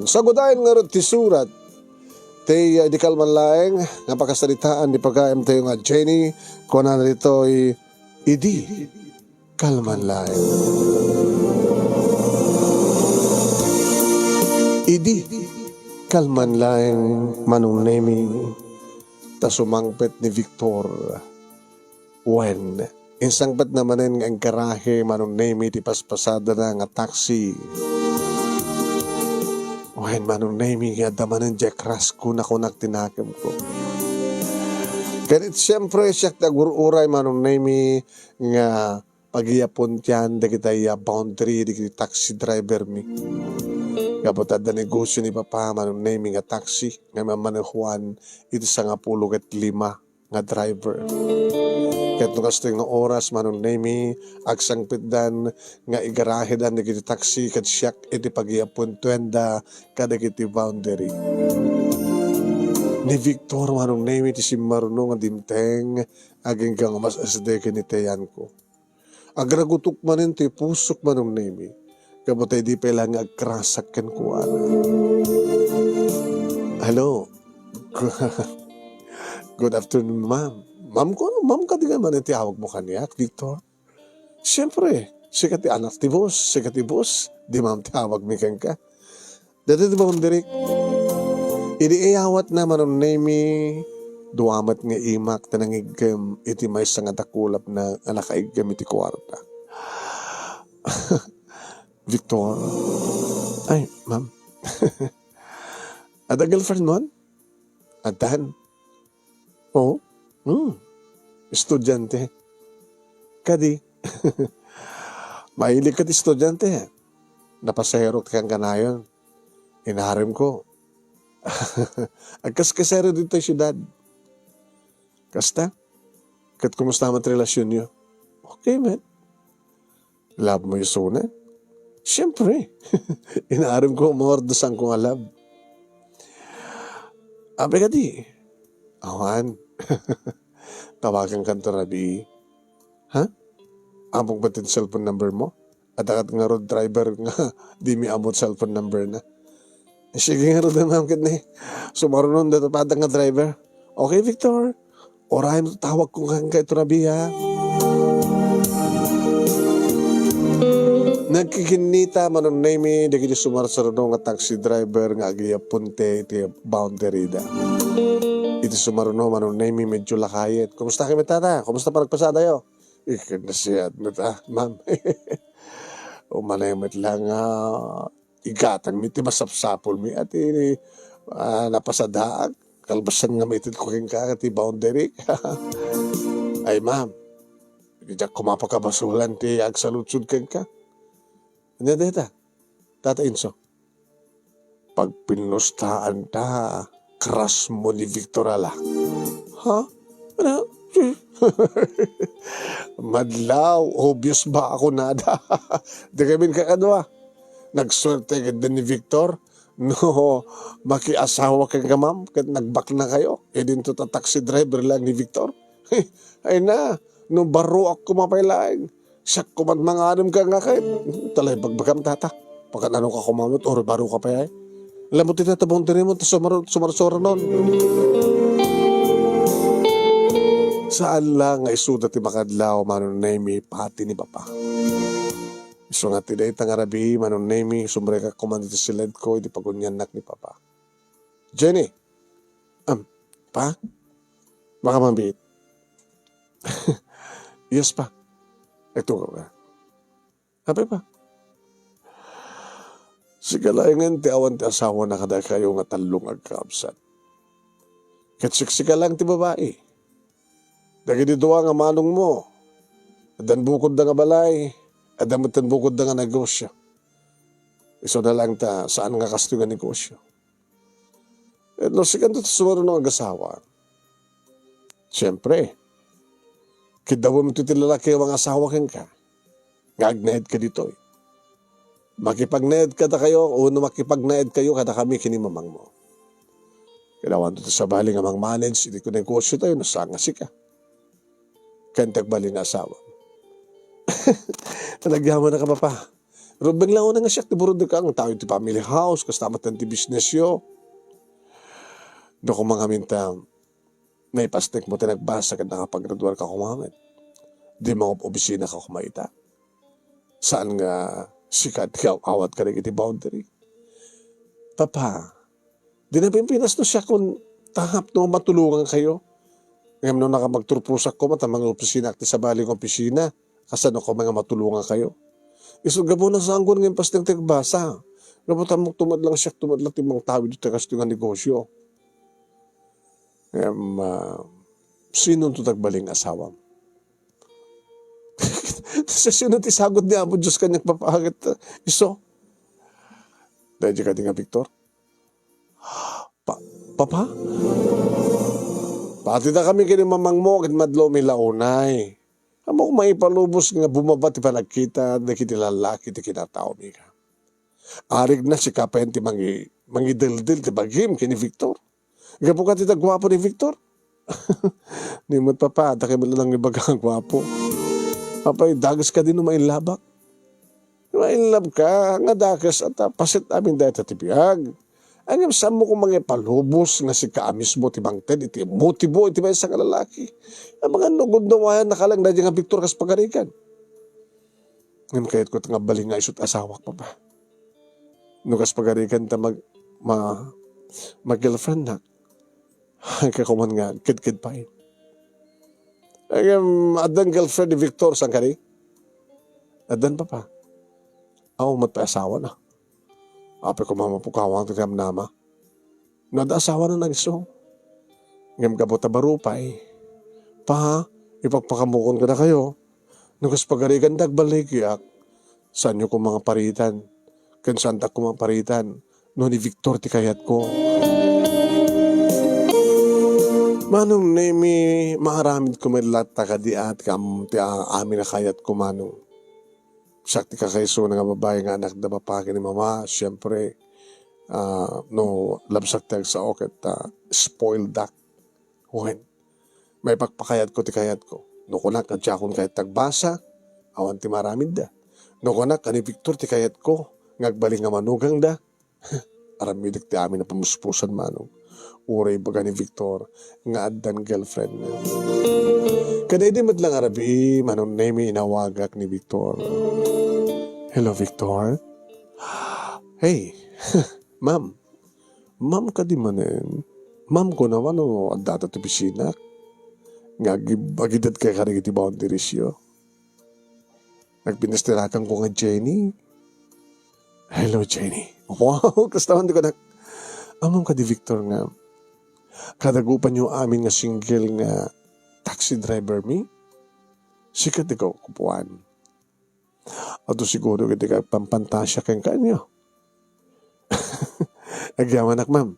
Sa gudayan nga rin ti surat, ti di kalman laeng, nga pakasalitaan di pagkaim tayo nga Jenny, kung na rito idi kalman laeng. Idi kalman laeng manong naming ta sumangpet ni Victor. When insangpet namanen nga ang karahe manong naming ti paspasada na nga taxi. When manong naming nga damanen Jack Rasco na kunak tinakam ko. Kanit siyempre siya nagururay manong naming nga pag-iapon tiyan da kita boundary di kita taxi driver mi. Kapatad na negosyo ni Papa manong naming nga taxi nga mamanuhuan iti sa nga 15 nga driver. Kahit nung kasto nga oras manong naming agsang pitdan nga igarahe dan di kita taxi kat siyak iti pag-iapon tuenda kada kiti boundary. Ni Victor manong naming iti simaruno nga dimteng aging kang mas asdeke ni tayan ko. Agragutok manin ti pusok manong naming kabutay di pa lang agkrasak ken kuana. Hello. Good afternoon, ma'am. Ma'am ka di naman iti awag mo kaniyak, Victor. Siyempre, sikat ti anak ti boss, sikat ti boss, di ma'am ti awag mi ken ka. Dati di ba, Direk? Idi iyawat na manong nami, duwamat nga imak, tanangigam, iti may nga dakulap na nakaigam iti kwarta. Victor, ay, ma'am. Ada girlfriend mo? Atan? Oo? Estudyante. Kadi. Mahilig ka ti estudyante. Napasahero kang kanayon. Inaharim ko. Agkas-kasero dito yung syudad. Kasta? Kat kumusta man relasyon nyo? Okay, man. Love mo yung suna? Siyempre. Inaharim ko, umordosan ko nga love. Abe ka di. Awan. Tawagan ka ito, Rabi. Ha? Among ba tin cellphone number mo? At akat nga road driver nga, di mi amot cellphone number na. Sige nga road na ma'am kit na sumarunon dito padang nga driver. Okay, Victor. Orahay mo tawag ko nga ito, Rabi, ha? Nagkikinita manon nami, di kiti sumarasarano nga taxi driver nga agiya punte iti boundary da. Iti sumaruno manon nami medyo lakayet. Kumusta kami tata? Kumusta pa nagpasada yo? Ikan na siya at ma'am. Umanayamit lang igatan mi ti masapsapol mi at napasadaag. Kalbasan nga maitin ko king ti boundary. Ay ma'am, hindi kumapakabasulan ti agsalutsud king ka. Hindi, Tata Inso. Pag pinustaan ta, crush mo ni Victor ala. Ha? Ano? Madlaw, obvious ba ako nada? Di kami kakadwa. Nagswerte ka din ni Victor. No, makiasawa ka ma'am. Kat nagbak na kayo. E din to taxi driver lang ni Victor. Ay na, no baro ako mapailaing. Siyak kuman mga anam ka nga kahit talay bagbagam tata. Pagkat ano ka kumamot or baro ka pa yay. Alam mo tinatabong din mo sumarsora nun. Saan lang nga isuda ti makadlaw manon nami pati ni Papa. Iso nga tiday tangarabi manon nami sumbre ka kumandito si led ko iti pagunyanak ni Papa. Jenny. Pa? Baka mambit. Yes pa. Ito ka ba? Habi pa. Sigalayangan ti awan ti asawa na kada kayo nga talong agkaabsat. Katsiksika lang ti babae. Dagi di doa nga manong mo. Adan bukod da nga balay. Adan bukod da nga negosyo. Iso na lang ta saan nga kasto nga negosyo. E no, sikan to sumaro ng agasawa. Siyempre, kidawa mo ito lalaki ang mga asawa kang ka. Ngagnahed ka dito eh. Makipagnahed ka na kayo, o makipagnahed kayo kada kami kinimamang mo. Kailangan ito sa bali nga mang manage, hindi ko negosyo tayo, nasangasi ka. Kantag bali na asawa. Talagyaman na ka pa. Pero bigla ko na nga siya, tiburod ka, ang tao ti family house, kastamat ng ti business yo. Do ko mga minta, may pastek mo tinagbasa ka nakapag-graduar ka kumamit. Di mo opisina ka kumaita. Saan nga sikat ka, awat ka rin iti boundary. Papa, di na Pilipinas no siya kung tahap no matulungan kayo. Ngayon no nakamagturpusak ko, matamang opisina, akti sa baling opisina, kasano ko mga matulungan kayo. Iso gabo na sa anggon ngayon pastek tinagbasa. Gabo tamang tumadlang siya, tumadlang timang tawid ito kasi nga negosyo. Sino ito tagbaling asawa? Sa sino ti sagot ni Amo Diyos kanyang papakit iso? Dahil ka nga Victor? Papa? Pati na kami kini mamang mo, kin madlo may launay. Amo kung maipalubos nga bumaba ti panagkita, na kiti lalaki ti kinatao mi ka. Arig na si kapayan ti mangidildil ti bagim kini Victor. Gapo ka ti tagwapo ni Victor? Nimot papa, takay mo lang ibagang gwapo. Papa, dagas ka din mainlabak. Mainlab ka, nga dagas at pasit amin dahil tatipiyag. Ang saan mo kung mga palubos nga si kaamis mo tibangted, iti motibo, iti may isang lalaki. Ang mga nugod na wayan nakalang na nga Victor kas pagarikan. Ngayon kahit ko nga baling nga isot asawak pa ba. Nukas pagarikan ta mag-girlfriend na. Kakuman nga, kid-kid pa yun. Adan girlfriend ni Victor, saan ka rin? Adan pa. Ako matpa-asawa na. Ape ko mamapukawang tigam nama. Nada-asawa na nag-iso. Ngam kabota barupay. Pa, ipagpakamukon ka na kayo. Nukas pagarigan dagbalik yak. Saan nyo ko mga paritan? Kansantak ko mga paritan. No ni Victor ti kayat ko. Manong nemi maharamid ko may lata ka di at kam ti amin na kayat ko manong. Sakti ka kayso nga babae nga anak na mapaki ni mama. Siyempre, no labsak tag sa oket spoiled duck. When may pagpakayat ko ti kayat ko. No kunak at jakon kahit tagbasa, awan ti maramid da. No kunak ani Victor ti kayat ko, ngagbaling nga manugang da. Aramidik ti amin na pamuspusan manong. Uray baga ni Victor, nga addan girlfriend na. Kada di madlang arabi, manong nemi inawagak ni Victor. Hello, Victor? Hey, ma'am. Ma'am ka di manen. Ma'am ko naman o adata ti pisina. Agidad kay karig iti boundaries yo. Nagpinastirakan ko nga Jenny. Hello, Jenny. Wow, kastawan di ko na. Amam ka di Victor nga. Kadagupan nyo amin nga single nga taxi driver mi. Sikat di ko kupuan. Ato siguro kita ka pampantasya kang kanyo. Agyamanak, ma'am.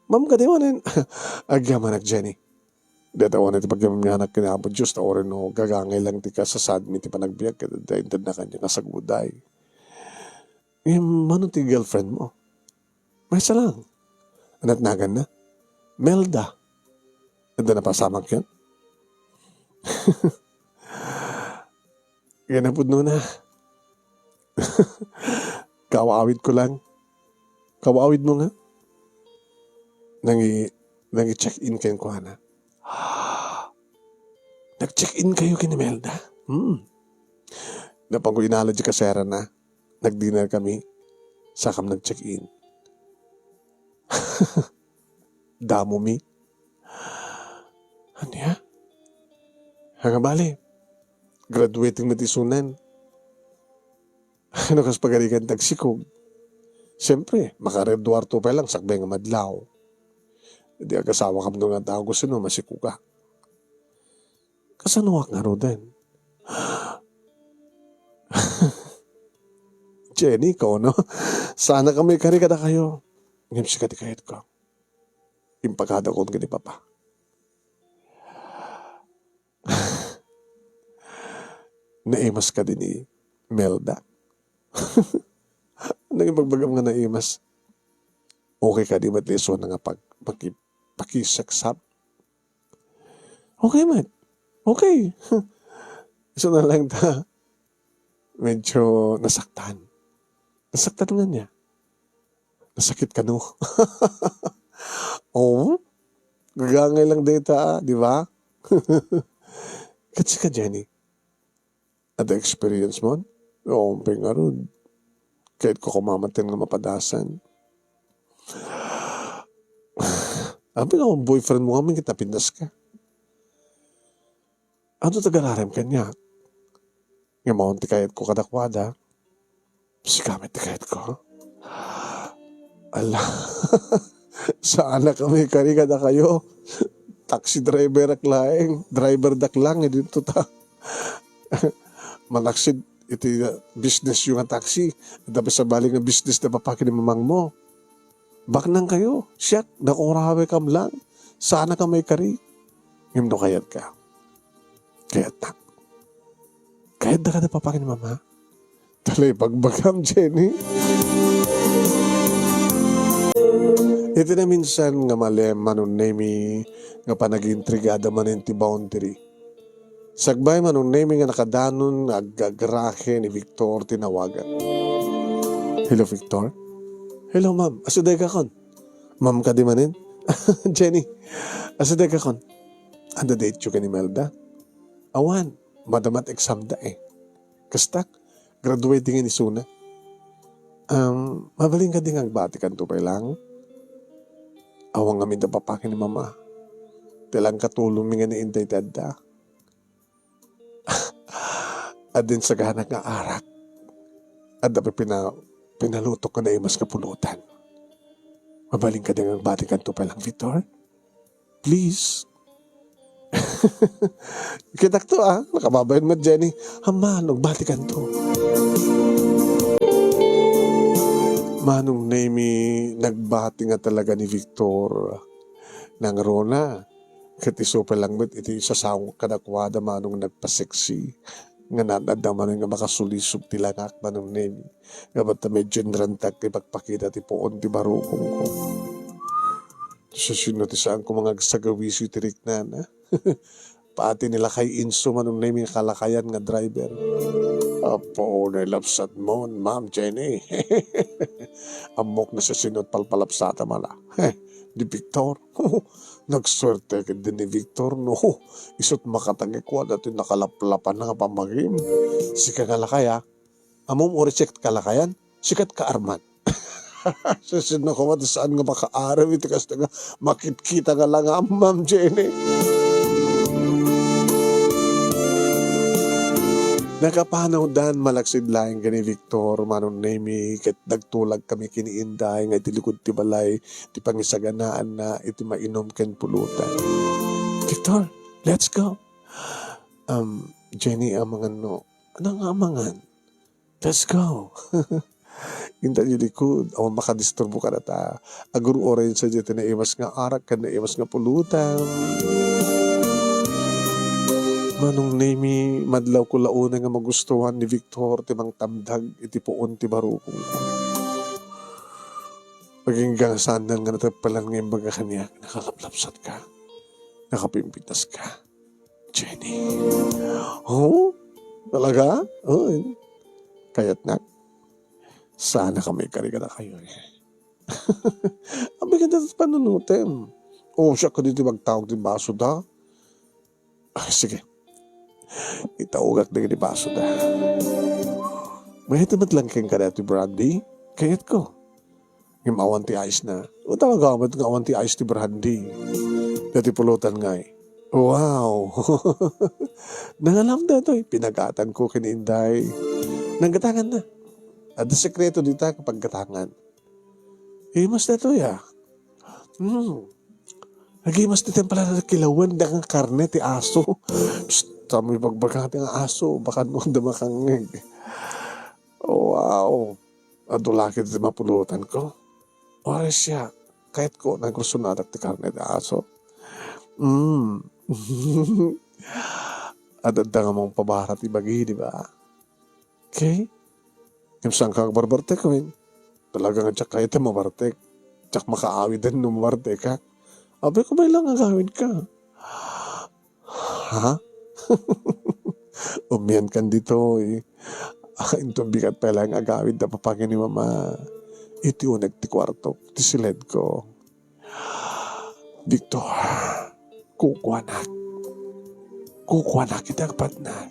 Ma'am ka di manin. Agyamanak, Jenny. Datawan iti pagyamanyak kinabot Diyos na orin no gagangay lang ti ka sa sadmi ti panagbiyak ka daintad na kanya kasaguday. Mano ti girlfriend mo? May isa lang. Anat nagan na? Melda. Anda na pasamang yan? Ganapod no na. Kawaawid ko lang. Kawaawid mo nga. Nangi-check-in kayo ko, Hana. Nag-check-in kayo kini Melda? Napag inala di kasera na. Nag-dinner kami. Sakam nag-check-in. Damo mi. Ano ya? Hangabali. Graduating na tisunan. Ano kas pagarikan tagsikog. Siyempre, makaredwarto pa lang sakbay nga madlaw. Hindi agasawa kam doon nga tao gusto no, masiko ka. Kasanuwak nga ro din. Jenny, ikaw no? Sana kami karikada kayo. Ngayon siya katikayat ko. Impagkada ko ni Papa. Naimas ka din ni Melda. Naging magbagam nga naimas. Okay ka di ba't leso na nga pakisaksap? Okay, man. Okay. Iso na lang ta. Medyo nasaktan. Nasaktan nga niya. Nasakit ka no? Oo? Gagangay lang data, di ba? Kasi ka, Jenny. At the experience mo? Oo, nga ron. Kahit ko kumamatin nga mapadasan. Sabi nga, boyfriend mo kami, kita pindas ka. Ano tagararem ka niya? Nga maunti tikayat ko kadakwada. Sikamit tikayat ko. Ala, saan na kami kariga na kayo? Taxi driver laeng, driver daklang, dito ta. Manaksid, iti business yung taxi. Tapos sa balik ng business na papakin ni mamang mo. Bak nang kayo, siyak, nakurawe kam lang. Sana ka may kari. Himno kayat ka. Kayat na. Kayat na ka na papakin ni mama. Talay pagbagam, Jenny. Ito na minsan nga malem manon nemi nga panag-intrigada manin ti boundary. Sagbay manon nemi nga nakadanon nga agagrahe ni Victor tinawagan. Hello, Victor? Hello, ma'am. Asuday ka kon? Ma'am ka di manin? Jenny, asuday ka kon? Anda date yung ka ni Melda? Awan, madamat exam da eh. Kastak, graduating ni Suna. Mabaling ka din ang batikan to pa lang? Awang kami da papakin ni mama. Tilang katulong mi nga ni Inday Dada. At din sa ganak nga arak. At dapat pinalutok ko na imas kapulutan. Mabaling ka din ang batikan to pa lang, Victor? Please. Kitak to nakababayan mo, Jenny. Hamalog, batikan to. Manong nemi nagbati nga talaga ni Victor ng Rona. Katiso pa lang mit iti sasawang kadakwada manong nagpaseksi. Nga nanadaman nga makasulisog tilangak manong nemi. Nga ba't medyo nrantak ipagpakita ti poon ti barukong ko. Sa sinotisaan ko mga sagawisi tirik na. Paati nila kay Inso manong nemi kalakayan nga driver. Apo, nilapsat mo, Ma'am Jenny. Amok na sa sinot palpalapsata mala. Di Victor. Nagswerte ka din ni Victor, no. Isot makatagi ko at ito nakalaplapan na nga pamagim. Sika kalakaya. Amom orisek kalakayan, sikat ka Arman. Sasin na ko mati saan nga makaaraw iti kasi nga makit-kita nga lang Ma'am Jenny. Nakapanaw dan malaksid laing gani Victor manon nemi ket nagtulag kami kiniinday nga itilikod ti balay ti pangisaganaan na iti mainom ken pulutan. Victor, let's go. Jenny amangan no. Anong amangan? Let's go. Inta yung likod. Awan makadisturbo ka na ta. Aguro oray sa dito na iwas nga arak ka na iwas nga pulutan. Manong nemi madlaw ko launa nga magustuhan ni Victor timang tamdag iti puon ti barukong ko. Paging sandan nga natapalan ngayon baga kanya, nakalaplapsat ka, nakapimpitas ka. Jenny. Oh? Talaga? Oh. Kaya't na. Sana kami kariga na kayo eh. Ang bigyan natin panunutin. Oh, siya ka dito magtawag din baso da. Sige. Itaugak na gani baso da. May hitamat lang kayong kadati Brandy. Kayat ko. Yung awan ti ice na. O talaga, ng awan ti ice ti Brandy. Dati pulutan nga eh. Wow. Nangalam na ito eh. Pinagatan ko kiniinday. Nanggatangan na. At ang sekreto dito kapag gatangan. Mas na ito ya. Nagimas dito pala na kilawan na ang karne ti aso. Tama yung pagbagat ng aso. Baka nung damakangig. Wow. Adulakit di mapulutan ko. Oras siya. Kahit ko nagrusunadak ti karne ti aso. At ang mong pabarat ibagi, di ba? Okay? Yung saan ka barbartek ko yun. Talagang tsak kahit na mabartek. Tsak makaawid din nung mabartek ka. Abe ko ba lang ang gawin ka? Ha? Umiyan kan dito eh. Intong bigat pa lang agawid na papagin ni mama. Iti unag ti kwarto, ti silid ko. Victor, kukuanak. Kukuanak kita agpadnag.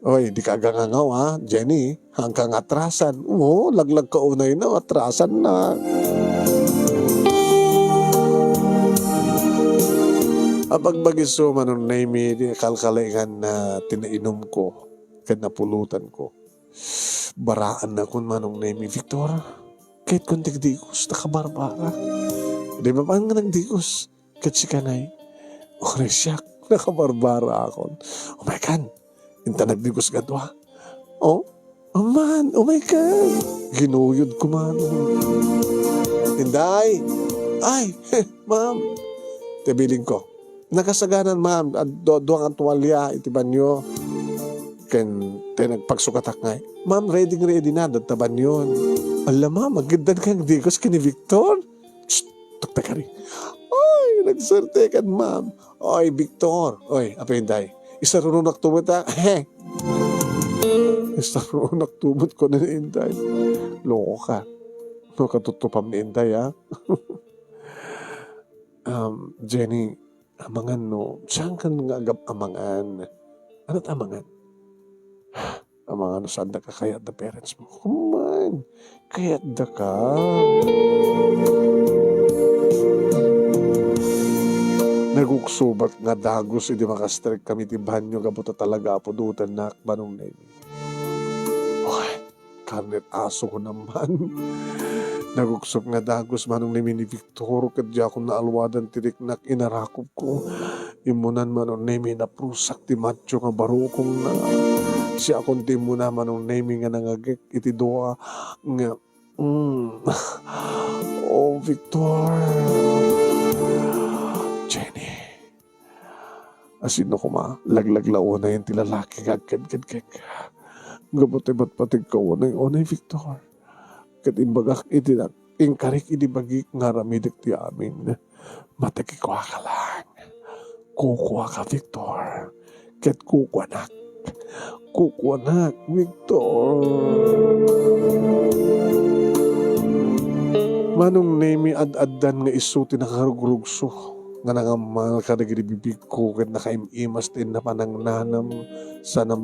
Oy, di ka gangangaw ha, Jenny. Hanggang atrasan. Oo, laglag ka unay na, atrasan na. Apag bagiso manon na imi kalkalingan na tinainom ko. Kad napulutan ko. Baraan na kun manong na imi, Victor. Kahit kung tigdikos, nakabarbara. Di ba paano nga nagdikos? Kat si kanay. O resyak, nakabarbara ako. Oh my God. Inta nagdigos gadwa. Oh man, oh my God. Ginuyod ko man. Inday. Ay, ma'am. Tibiling ko. Nakasaganan, ma'am. Doang ang tuwalya, itiban nyo. Nagpagsukatak nga. Ma'am, ready na. Databan yun. Alam, ma'am, magandang kang digos kini Victor. Shh, tukta ka rin. Ay, nagserte ka, ma'am. Oy, Victor. Oy, apa yun, day? Isa rin naktumot ha. Isa rin naktumot ko na ni Inday. Loko ka. No, katutupam ni Inday ha. Jenny, amangan no. Saan ka nga agap amangan? Ano't amangan? Amangan no, saan da ka kayat da parents mo? Come on. Kayat da ka. Naguksubat nga dagos hindi makastrek kami ti banyo kabuta talaga apudutan na akbanong na ini. Oy, karnet aso ko naman. Naguksok nga dagos manong ni Victor kadya akong naalwadan tirik nak inarakop ko. Imunan manong nemi na prusak ti macho nga barukong na. Siya akong timuna manong nemi nga nangagik iti doa nga. Oh, Victor. Jenny. Asino ko ma, laglaglao na yung tilalaki gagkad-gad-gag. Gabote ba't patig ka onay Victor. Kat imbagak itinak, ingkarik idibagik nga ramidik ti amin. Matagikwa ka lang. Kukuha ka, Victor. Kat kukuanak. Kukuanak, Victor. Manong nemi ad-addan nga isuti nakarugrugso. Nga nangamal ka nagibibig ko kat nakaimas din na panang nanam sana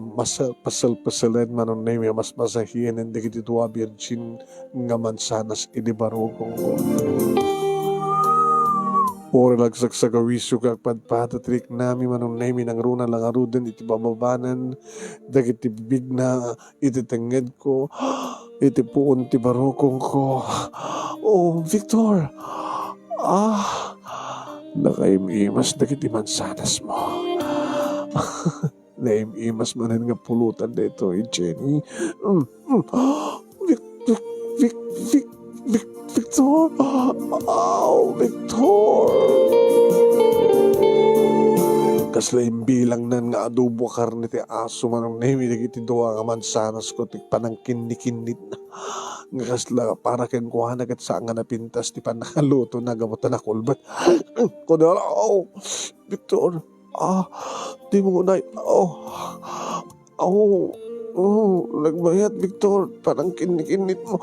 pasal-pasalan manong nemi mas masahiyan hindi kiti tuwa virgin nga mansanas inibarugong ko. Ore lagsak sa gawiso kag padpatatrik nami manong nemi nang runa lang aruden iti bababanan dagiti bibig na ititenged ko iti puon ti barukong ko. Oh, Victor! Nakaimimas na kiti mansanas mo. Naimimas manan nga pulutan na ito, Jenny. Victor! Oh, Victor! Kaslaim bilang nan nga adobo karne ti aso manong nemi dagiti doa nga mansanas ko ti panangkin-kinit na. Nga kasla para ken kuha kat sa nga napintas ti panakaluto na gamot na kulbat. Kunara, oh, Victor, di mo na, nagbayat, Victor, parang kinit mo.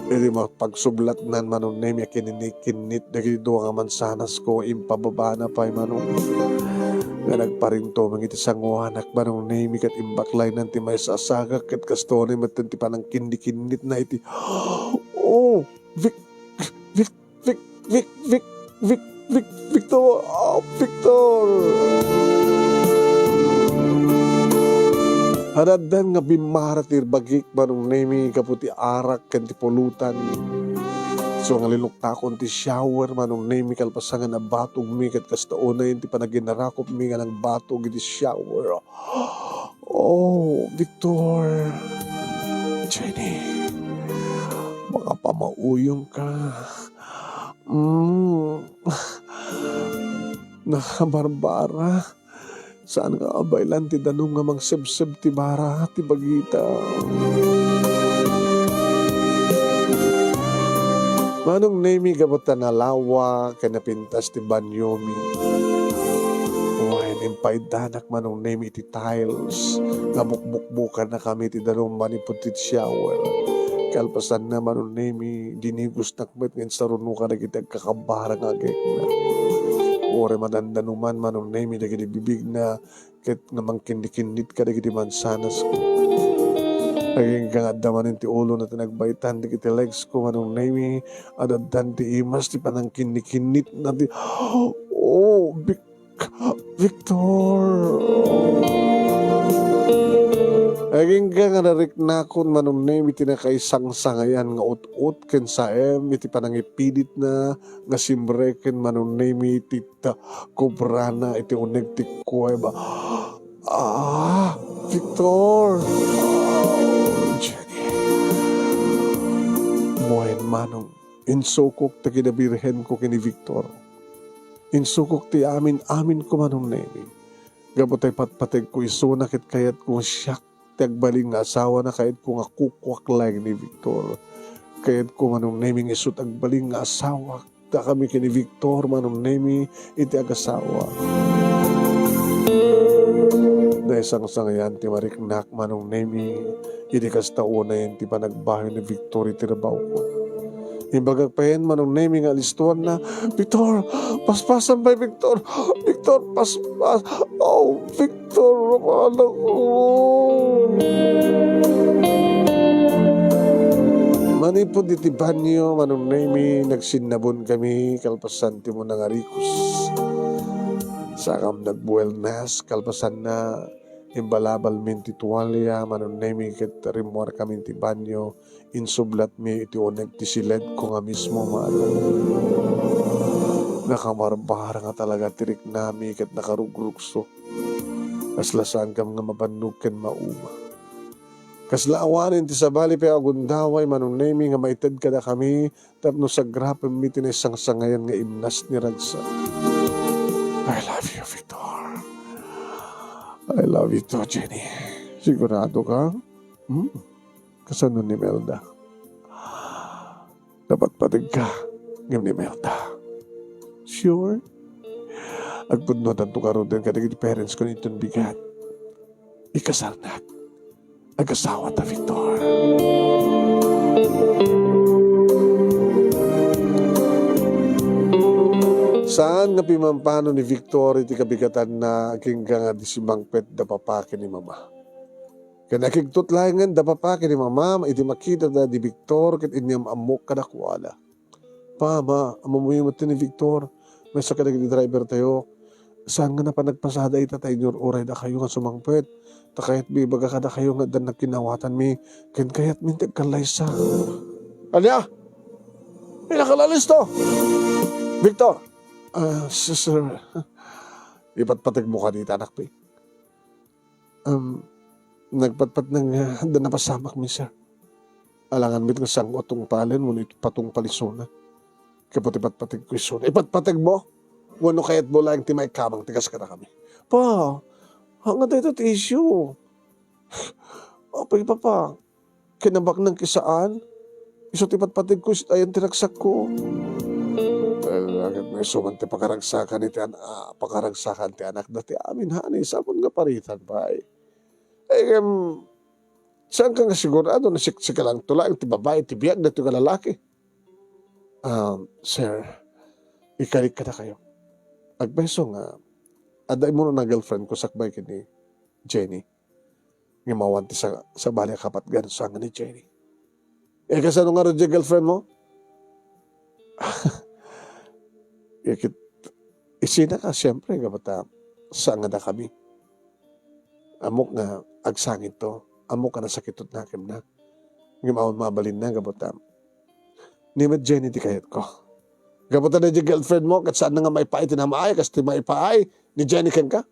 Hindi pagsublat nan manong nemi kinit dagiti doa nga mansanas ko impababa na pa manong nga nagparinto mangiti sanguhanak manong nemi kat imbaklay nanti may sasagak kat kastone matanti panang kinit na iti. Oh, Victor, Victor. Hanadan nga bimaratir bagik manong nemi kaputi arak kanti polutan. So nga liluktakon ti shower manong nemi kalpasangan na batog mi kat kastaona yun ti panaginarakop mi nga ng batog iti shower. Oh, Victor. Jenny, baka pamauyong ka. Nakabarbara. Saan nga abaylan ti danong nga mangsebseb ti bara ti bagita. Manong nemi gabata na lawa, kanapintas ti banyomi. Wain impaidanak manong nemi iti tiles. Nabukbukbukan na kami ti darong maniputit shower. Kalpasan na manong nemi, dinigos nakmet ngayon sa runuka na kita kakabarang agek na. Ore madandanuman manong nemi na bibig na ket namang kindikinit ka na kiti mansanas ko. Naging kangadaman ti ulo na tinagbaitan di kiti legs ko manong nemi adadan ti imas ti panang kinikinit na ti oh Victor. Naging kangadarik na kon manong nemi tinakaisang sangayan nga ut-ut ken saem iti panang ipidit na nga simbreken manong nemi iti kubrana iti uneg ti kuweba. Victor. Jenny. Moen manong insukok ta kinabirhen ko kini Victor. Insukok ti amin ko manong nemi. Gabotay patpateg ko isuna ket kayat ko siyak ti agbaling nga asawa na kayat ko nga kukwak lang ni Victor. Kayat ko manong nemi isut agbaling nga asawa ta kami kini Victor manong nemi iti agasawa. Na isang sangayan ti mariknak manong nemi iti kastao na yan ti panagbahay ni Victor iti rabaw ko. Imbagag pa yan manong nemi nga listuan na, Victor, paspasan ba Victor? Victor, paspas. Oh, Victor, rapala ko. Manipod iti banyo manong nemi nagsinabon kami kalpasan ti mo nga rikos. Sakam nagbuelnas kalpasan na imbalabal min ti tuwalya manong nemi ket rimuar kami ti banyo insublat mi iti uneg ti siled ko nga mismo maano. Nakamarbar nga talaga tirik nami ket nakarugrugso. Aslasan kam nga mabannog ken mauma. Kaslaawanin ti sabali pe agundaway manong nemi nga maited kada kami tapno sa grapem mi tinesang sangayan nga imnas ni Ragsa. I love you, Victor. I love you too, Jenny. Sigurado ka? Kasano ni Melda? Dapat patig ka ng ni Melda. Sure? Agpudnotan to karoon din kadig parents ko nitong bigat. Ikasarnak. Agasawa ta, Victor. Saan nga pimampano ni Victor iti kabigatan na aking nga disimangpet da papake ni mama. Kaya nakigtutlayangan da papake ni mama, iti makita da di Victor ket inyam amok kadakwala. Pama, amamuyimot ni Victor, may sakadag di driver tayo. Saan nga na pa nagpasada ita tayo oray da kayo nga sumangpet. Takayat bibaga kada kayo nga dan nagkinawatan mi, ken kayat mintag kalaysa. Alya! May nakalalis to! Victor! Sir, ipatpatag mo ka dito, anak ko. Nagpatpat ng napasamak mi, sir. Alangan mit nga sang otong palen mo ito patong palisona. Kapot ipatpatag ko isona. Ipatpatag mo? Wano kayat mo lang timay kamang tigas ka na kami. Pa, hanggang tayo ito issue. Opay pa. Kinabak ng kisaan. Isot ipatpatag ko, ayan tinagsak ko. May suman ti pakaragsakan ti pakaragsakan ti anak dati amin hani sapon nga paritan pa saan ka nga sigurado na sika lang tula ti babae ti biyag na ti lalaki. Sir, ikalik ka na kayo. Agbeso nga aday mo na girlfriend ko sakbay kini Jenny nga mawan ti sa bali kapat gan sa nga ni Jenny. Kasano nga rin girlfriend mo? Isina ka, siyempre, kapata, saan nga na kami. Amok nga, agsangit to. Amok ka na sakitot na akin na. Ngimawon mabalin na, kapata. Nimad Jenny, di kayat ko. Kapata na yung girlfriend mo, kat saan na nga maipaay, tinamaay, kas ti maipaay, ni Jenny ken ka?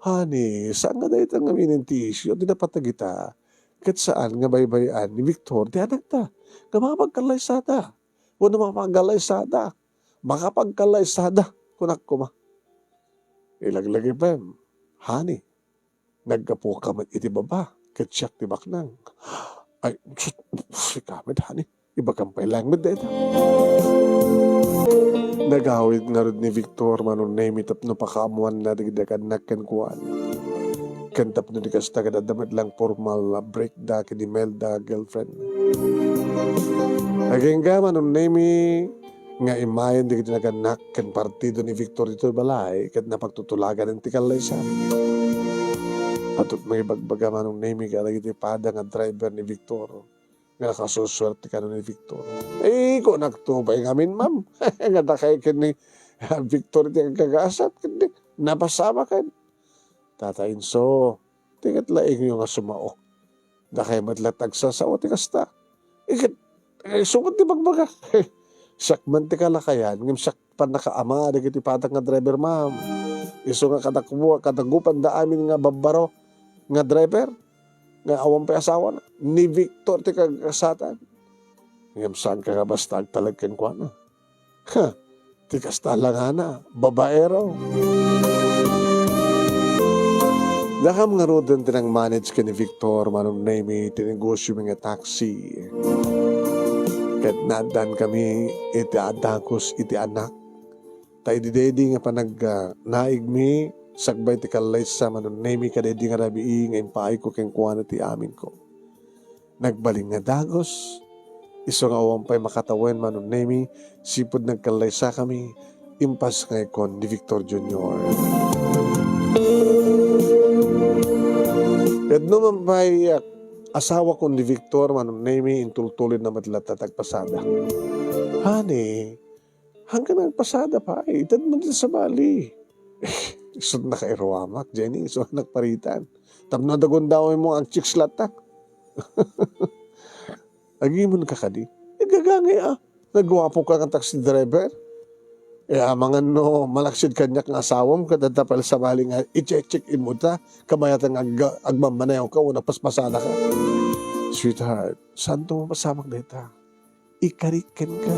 Honey, saan nga na itang aminin tisyo, di napatagita. Kat saan nga baybayan ni Victor, di anak ta. Nga makapagkalaysada. Wala makapagkalaysada. Makapagkalaysada kunak ko ma. Ilaglagi pa yun. Honey, nagkapo ka man iti baba. Katsyak ti baknang. Ay, si kamit, honey. iba kang pailang medeta. Nagawid nga rin ni Victor manon name tapno pakaamuan na digdagan na kenkuan. Kantap no di kasta kadadamat lang formal break da kini Melda girlfriend. Aging ga manon name nga imayan di kadaganak ken partido ni Victor dito balay ket napagtutulagan ng tikallaysan. Atot may bagbaga manong name ka lagi ti pada nga driver ni Victor. Nga kasuswerte ka ni Victor. Ko nagtubay ngamin ma'am. Nga dakay ken ni Victor ti kagasat ken napasama ken. Tatain so, tikat laing yung nga sumao. Dakay matlatag sa ti kasta. Sumot ti bagbaga. Sakman ti kalakayan, ngim sakpan nakaama, dagiti patang nga driver ma'am. Iso nga kadagupan da amin nga babaro, nga driver, nga awang pa asawa na. Ni Victor ti kagasatan. Ngim saan ka basta agtalagkan kwa na. Ti kasta lang na, babaero. Dakam nga rodan tinang manage ka ni Victor manong name tinegosyo mga taxi. Kat nadan kami iti adakos iti anak. Tay didedi nga panag naig mi sagbay ti kalay sa manong name kadedi nga rabi nga impaay ko keng kuwana ti amin ko. Nagbaling nga dagos. Iso nga awang pa'y makatawen manong name sipod nagkalay sa kami impas nga ikon ni Victor Jr. At naman ba'y asawa ko ni Victor manong name intultulin na matlatatag pasada. Honey, hanggang nagpasada pa itad mo din sa Bali. Isod na kairawamak, Jenny, isod nagparitan. Tapno dagon daw mo ang chicks latak. Agi mo nakakadi. Gagangay nagwapo ka kang taxi driver. Mga no, malaksid kanyak ng asawam, kadadapal sa Bali nga, i-check in mo ta, kamayatan agmamanayaw ka, o napaspasada ka. Sweetheart, saan ito mapasamak dita? Ikarikan ka.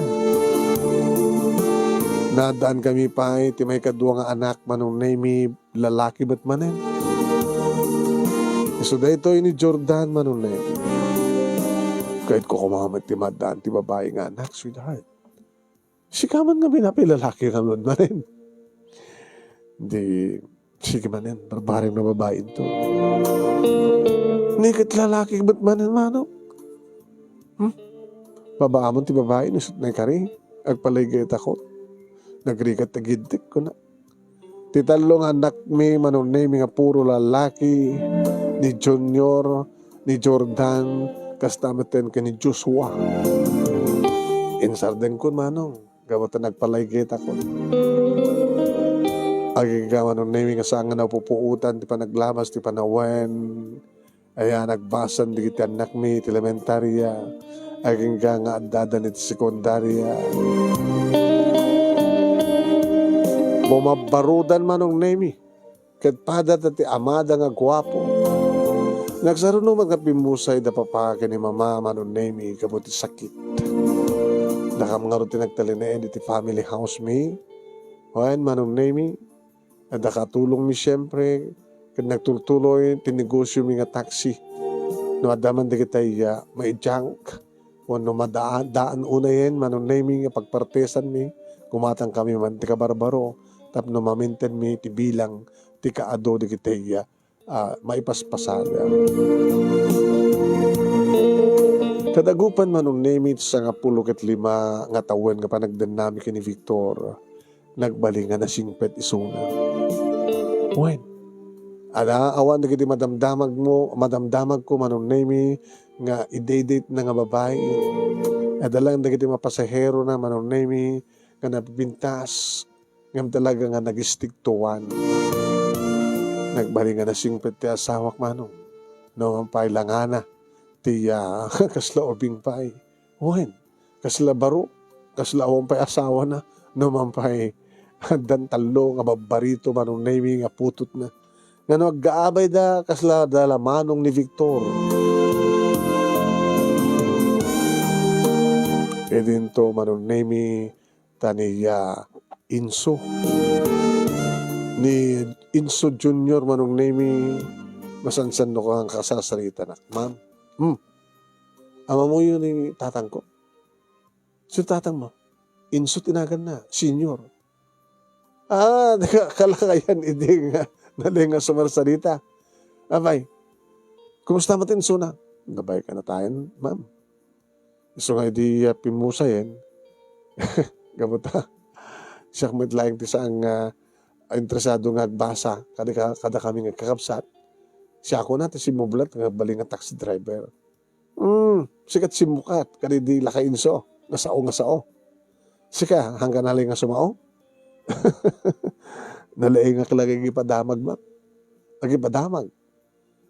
Nadaan kami pa, ti may kadua nga anak, manong name, lalaki ba't manen? So dito ni Jordan, manong name. Kahit ko kumamat ti madaan, ti babae nga anak, sweetheart. Sikaman nga pinapilalaki ka nun manin. Hindi, sige manin, barbaring na babae ito. Nikit lalaki ba't manin manok? Babaamon ti babae, nusot na kari, agpaligay takot. Nagrikat na gintik ko na. Titalong anak mi, manong name nga puro lalaki, ni Junior, ni Jordan, kastamatan ka ni Joshua. Insarden ko manong. Gawat na nagpalaygit ako. Agigawa nung naming asangan na pupuutan, di pa naglamas, di pa nawen. Ayan, nagbasan, di kita anak mi, elementarya. Agiga nga adadan iti sekundarya. Bumabarudan man nung nami. Katpada tati amada nga gwapo. Nagsaro nung magkapimusay da papakin ni mama manong nami, kabuti sakit. Nakam nga rin tinagtalineen iti family house mi. Hoyan, manong name at nakatulong mi siyempre. Kad nagtultuloy, tinegosyo mi nga taxi. No adaman di kita maijunk. O no daan una yan, manong name nga pagpartesan mi. Kumatang kami man ti kabarbaro. Tap no maminten mi ti bilang ti kaado di kita maipaspasada. Kadagupan manong name sa nga 15 nga tawen nga panagdanami ni Victor. Nagbaling nga na singpet isuna. Wen. Awan na kiti madamdamag ko manong name nga i-date na nga babae. Adalang na kiti mapasahero na manong name nga napipintas. Ngam talaga nga nag-stick to one. Nagbaling nga na singpet ti asawak manong. No, ang pailangana. Tiya, kasla obing pa'y. Wen, kasla baro, kasla awang pa'y asawa na, naman pa'y dan talo nga babarito manong name nga putot na. Nga naggaabay da, kasla dala manong ni Victor. E din to manong name taniya Inso. Ni Inso Junior manong name masansan no kang kasasarita na. Ma'am, ama mo yun ni tatang ko. So tatang mo, inso tinagan na, senior. Kalakayan, hindi nga, nali nga sumarsalita. Abay, kumusta mo tinso na? Gabay ka na tayo, ma'am. So nga di pimusayin, gamuta. Siya kumitlaing ti saang interesado nga agbasa, kada kami nga kakabsat. Siya ako na, si Mublat, nga bali nga taxi driver. Sikat si Mukat, kadi di lakainso, nga sao. Sika, hanggang nalay nga sumao. Nalay nga kalagay ipadamag, ma'am. Nagipadamag.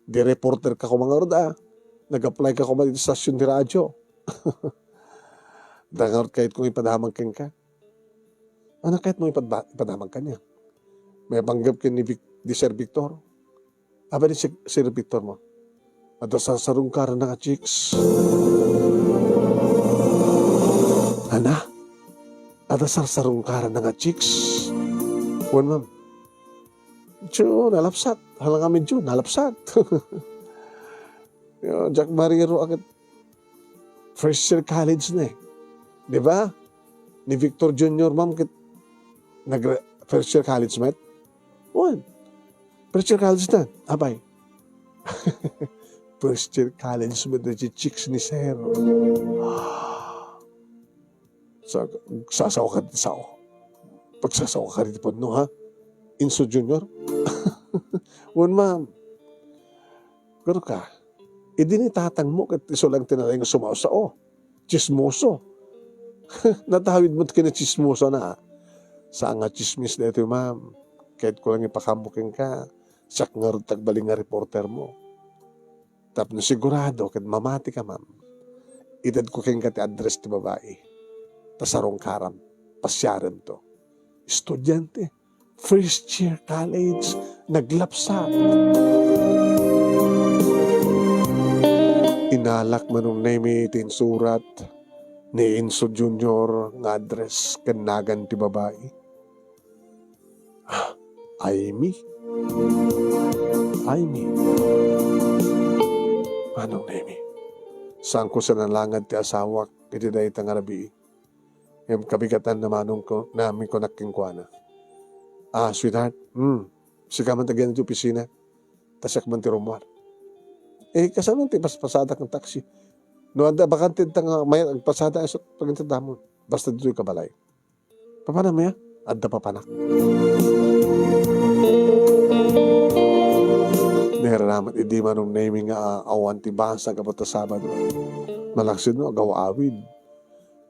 Di reporter ka ko mga roda. Nag-apply ka ko dito sa stasyon di radyo. Dangarot kahit kung ipadamag ka. Ano kahit mo ipadamag ka niya? May panggap ka ni Sir Victor. Aba ni Sir Victor mo. At sa sarungkaran ng chicks. Ana? At sa sarungkaran ng chicks. Wan, ma'am. Diyo, nalapsat. Halang kami diyo, nalapsat. Jack Mariro agad. First year college na eh. Di ba? Ni Victor Jr., ma'am, first year college, mate? Wan. First year college na. Abay. First year college mate na chicks ni Sir. Sasawa ka din sao. Pagsasawa ka rin po, no, ha? Inso Junior? Wan, ma'am. Pero ka, idinitatang mo kat iso lang tinalay nga sumaw-sao. Chismoso. Natawid mo't kinachismoso na. Saan nga chismis na ito, ma'am? Kahit ko lang ipakamukin ka, sak nga tagbaling nga reporter mo. Tapos sigurado, kahit mamati ka, ma'am, itad ko kayong kati address ti babae. Tasarong karam, pasyaran to. Estudyante, first year college, naglapsat. Inalak manong name tinsurat ni Inso Junior nga address kanagan ti babae. Aimee. Manong name? Saan ko sa nalangad ti asawak iti dahi tangarabi. Yung kabigatan na manong ko, namin ko nakingkwana. Sweetheart, siga man tagyan iti opisina, tasak man ti rumwar. Kasama ti pasada kang taxi. No, anda bakante tanga may pasada ay pagintad damon. Basta dito yung kabalay. Paano mo ya? Adda papanak. Nahiranamat, hindi manong naming awan ti basa kapag ta Sabado. Malaksid no, gawa-awid.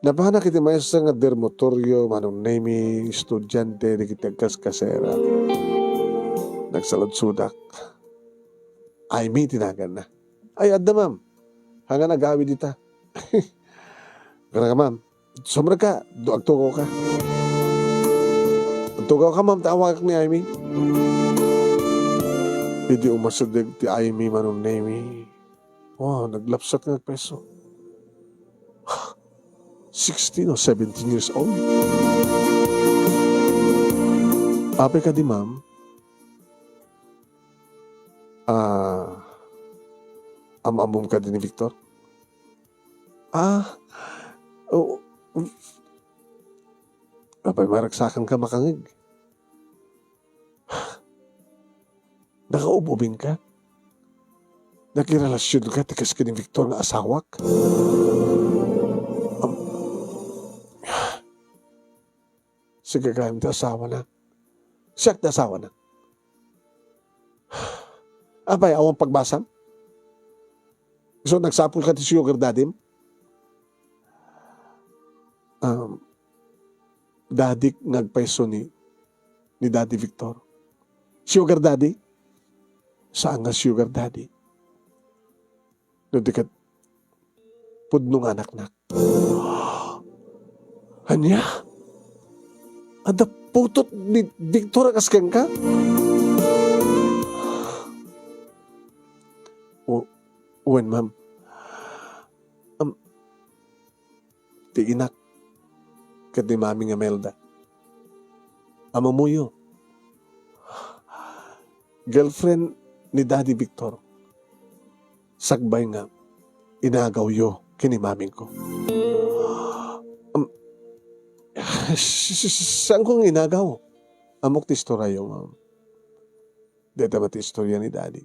Napahanak iti maestra nga dermotoryo, manong nami, estudyante, di kitagkas kasera. Nagsalod-sudak. Ay, may tinagan na. Ay, adda, ma'am. Hanga nag-awid dita. Kaya ka, ma'am. Sumra ka. Agtugaw ka. Agtugaw ka, ma'am. Tawag ni Aimee. Hindi umasadig ti Aimee manong nami. Wow, naglapsat ng peso. 16 or 17 years old. Ape ka di, ma'am. Amamom ka din ni Victor? Apay maragsakan ka makangig. Nakaububing ka? Nakirelasyon ka tikas ka ni Victor na asawak? Sige kayong ti asawa na. Siyak ti asawa na. Abay, awang pagbasam? So, nagsapul ka ti sugar daddy? Daddy nagpaiso ni Daddy Victor. Sugar daddy? Saan nga sugar daddy? No, dikat pudnong anak-nak. Hanya? Ada putot ni Victor kasken ka? Uwan, ma'am. Tiinak. Kat ni mami nga Melda. Amamuyo. Girlfriend ni Daddy Victor. Sagbay nga. Inagaw yo kini maming ko. Saan kong inagaw? Amok ti istorya yung ma'am. Dito ba ti istorya ni daddy?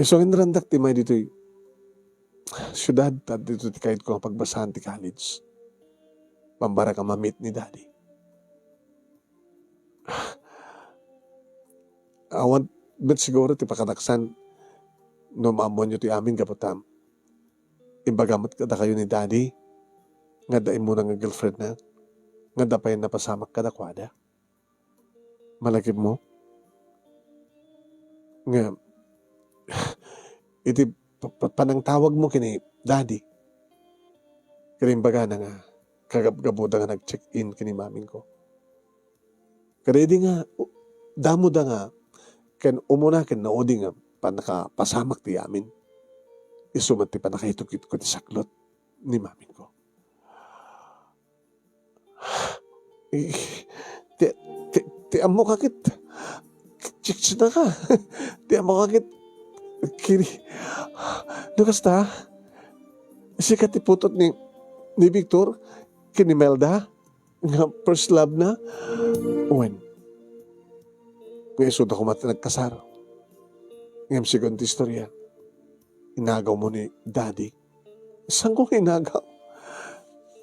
So, inrandak ti may dito'y syudad at dito ti kahit ko pagbasahan ti college. Pambara ka ma-meet ni daddy. Awan, bet siguro ti pakataksan no maamon nyo ti amin kaputam. Imbagamat kada kayo ni daddy, nga daim mo na nga girlfriend na, nga dapayin na pasamak kada kwada. Malakip mo? Nga, iti panang tawag mo kini daddy. Kalimbaga na nga, kagab-gabuda nga nag-check-in kini maming ko. Karedi nga, damo da nga, ken umuna ken naudi nga, panakapasamak ti amin. Isumat ti panakahitukit ko ti saklot ni maming ko. Ti amo kakit, chicks na ka. Ti amo kakit, kini, nukas ta, sikat ti putot ni Victor, kini Melda, nga first love na, when, ngayon suda ko mati nagkasar. Ngayon sigon ti istorya, inagaw mo ni daddy. Saan ko inagaw?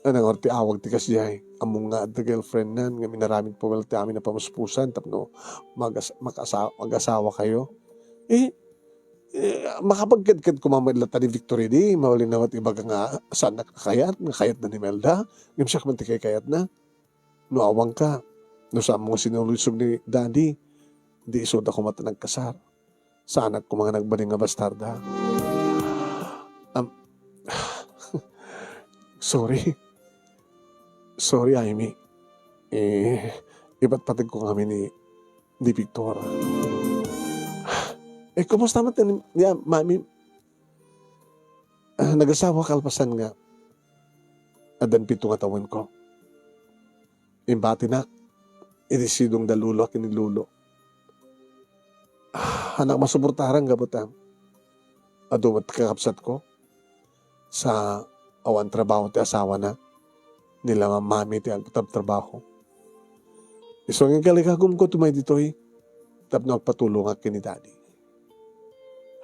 Anang orti awag ti kasiyay, among nga at the girlfriend nan, nga minaraming po ti amin na pamuspusan, tapno mag-asawa kayo. Makapagkadkad kumamadlata ni Victory di, mawalin nawat ibaga nga saan nakakayat na ni Melda, ngayon siya kamanti kayat na, no awang ka, no saan mo sinulusog ni daddy, di isod ako mata nagkasar, saan at kung mga nagbaling nga bastarda. Sorry, Amy. Iba't patag ko kami ni Victor. Kumusta naman mami? Nag-asawa kalpasan nga. Adan pito nga tawan ko. Imbati na. Irisidong dalulo akin ni lulo. Anak masuportaran ka ba adumat kakapsat ko sa awan trabaho ti asawa na. Nila nga mami ti trabaho. So ang kalikagum ko tumay dito'y tapno agpatulong akin ni daddy.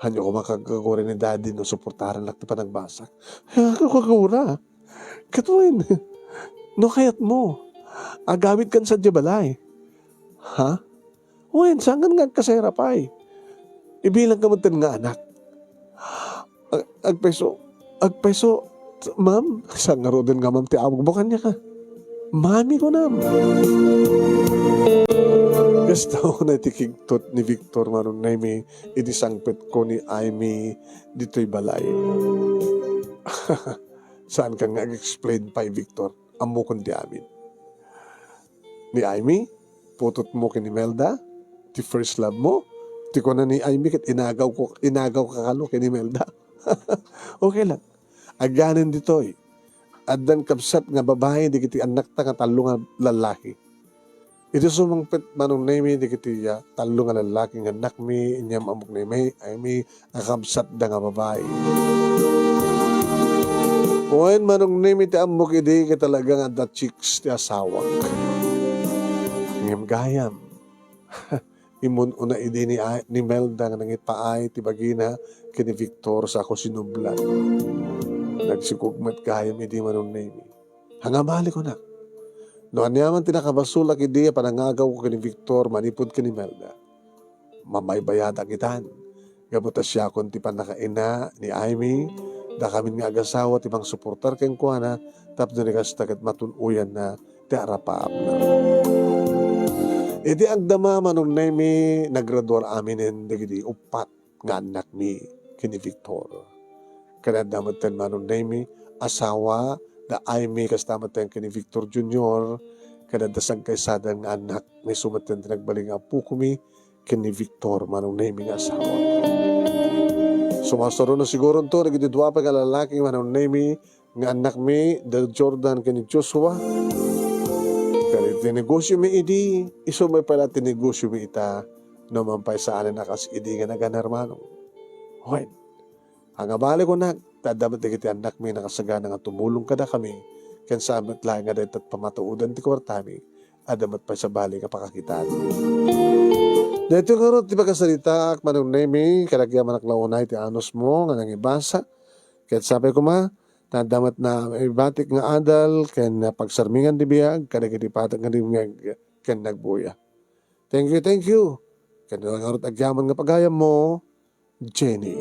Hanyo ko makagaguri ni daddy no suportaran lang ti panagbasak. Kagagura. Katuin. No kayat mo. Agawit kan sa jabalay. Ha? Uwin, sangan nga kasayarapay. Ibilang ka nga anak. Agpeso, ma'am, sang nga rodin nga ma'am, ti awag bukan niya ka. Mami ko na. Gusto ko na tikigtot ni Victor manon na may idisangpet ko ni Amy dito'y balay. Saan ka nga explain pa Victor? Amo kundi amin. Ni Amy, putot mo kini Melda, ti first love mo, ti ko na ni Amy kat inagaw ka kalo kini Melda. Okay lang. Aganin dito'y. Adan kapsat nga babae, di kiti anak ta nga talo nga lalaki. Ito sumangpit manong nami, di kiti talo nga lalaki nga anak mi, inyam amok na may akapsat da nga babae. Kuwain manong nami ti amok idi ka talaga nga da chicks ti asawak. Ngam gayam. Imun una idi ni Melda nga nangitpaay ti bagina kini Victor sa ako sinublan. Nagsikugmat gayam idi manong nami. Hangamali ko na. No anyaman tinakabasulak idi panangagaw ko kini Victor manipod kini Melda. Mamay bayad agitan. Gabutas siya kon ti panakaina ni Amy. Da kami nga agasawa ti bang suportar keng kuana tapno ni kastagat matunuyan na ti arapaap na. Iti agdama manong nami naggraduar amin digidi upat nga anak mi kini Victor. Kanadamatan manong nami asawa da Amy kastamatan kini Victor Jr. Kanadasang kaysadan nga anak may sumatan tinagbaling apu kumi kini Victor manong nami nga asawa. Sumasaro na siguro to nagididwa pa ka lalaki manong nami nga anak mi da Jordan kini Joshua. Kaya tinegosyo mi idi, iso may pala tinegosyo mi ita naman pa sa anin nakas idi nga naganarmanong. Hoy, ang abali ko na, tadamat na kiti anak mi nakasagana nga tumulong kada kami, ken samet laeng nga daytoy pamatuodan ti kwartami, adamat pa sa bali nga pakakitaan. Dito nga ron, ti pagkasalita, manong nemi, kalagyan manak launay ti anos mo, nga nang ibasa. Kaya sabi ko nadamat na ibatik nga adal, ken pagsarmingan di biyag, kadagiti patag nga di biyag, ken nagbuya. Thank you. Ken nga ron agyaman nga pagayam mo, Jenny.